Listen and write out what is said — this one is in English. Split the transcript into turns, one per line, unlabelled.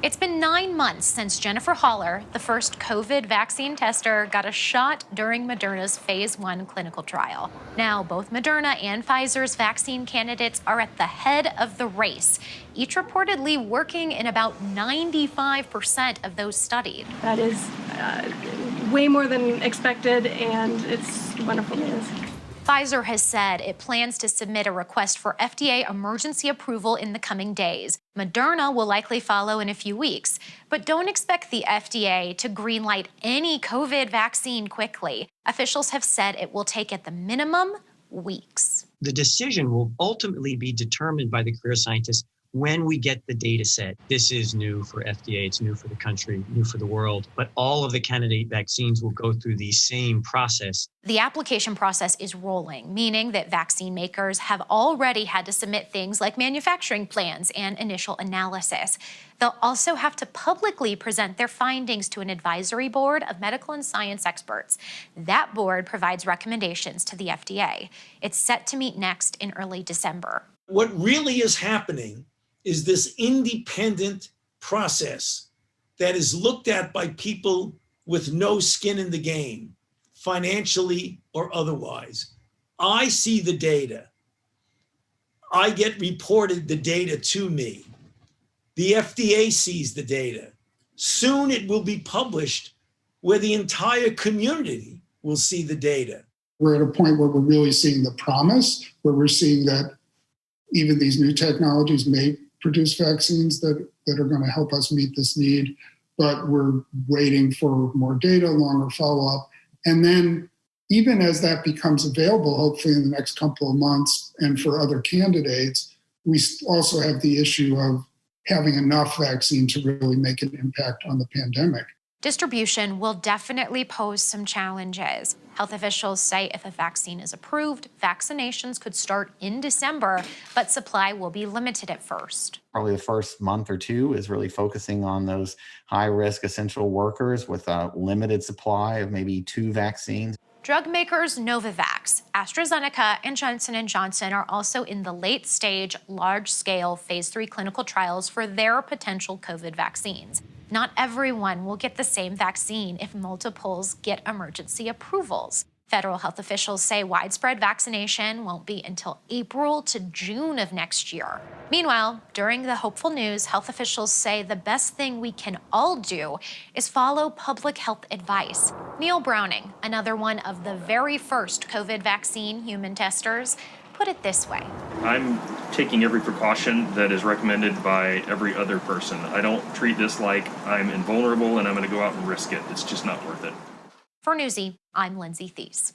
It's been 9 months since Jennifer Haller, the first COVID vaccine tester, got a shot during Moderna's phase 1 clinical trial. Now, both Moderna and Pfizer's vaccine candidates are at the head of the race, each reportedly working in about 95% of those studied.
That is way more than expected, and it's wonderful news.
Pfizer has said it plans to submit a request for FDA emergency approval in the coming days. Moderna will likely follow in a few weeks, but don't expect the FDA to greenlight any COVID vaccine quickly. Officials have said it will take at the minimum weeks.
The decision will ultimately be determined by the career scientists when we get the data set. This is new for FDA, it's new for the country, new for the world, but all of the candidate vaccines will go through the same process.
The application process is rolling, meaning that vaccine makers have already had to submit things like manufacturing plans and initial analysis. They'll also have to publicly present their findings to an advisory board of medical and science experts. That board provides recommendations to the FDA. It's set to meet next in early December.
What really is happening is this independent process that is looked at by people with no skin in the game, financially or otherwise. I see the data. I get reported the data to me. The FDA sees the data. Soon it will be published where the entire community will see the data.
We're at a point where we're really seeing the promise, where we're seeing that even these new technologies may produce vaccines that are going to help us meet this need, but we're waiting for more data, longer follow-up. And then even as that becomes available, hopefully in the next couple of months, and for other candidates, we also have the issue of having enough vaccine to really make an impact on the pandemic.
Distribution will definitely pose some challenges. Health officials say if a vaccine is approved, vaccinations could start in December, but supply will be limited at first.
Probably the first month or two is really focusing on those high-risk essential workers with a limited supply of maybe 2 vaccines.
Drug makers Novavax, AstraZeneca, and Johnson & Johnson are also in the late-stage, large-scale phase 3 clinical trials for their potential COVID vaccines. Not everyone will get the same vaccine if multiples get emergency approvals. Federal health officials say widespread vaccination won't be until April to June of next year. Meanwhile, during the hopeful news, health officials say the best thing we can all do is follow public health advice. Neil Browning, another one of the very first COVID vaccine human testers, put it this way.
I'm taking every precaution that is recommended by every other person. I don't treat this like I'm invulnerable and I'm going to go out and risk it. It's just not worth it.
For Newsy, I'm Lindsay Thies.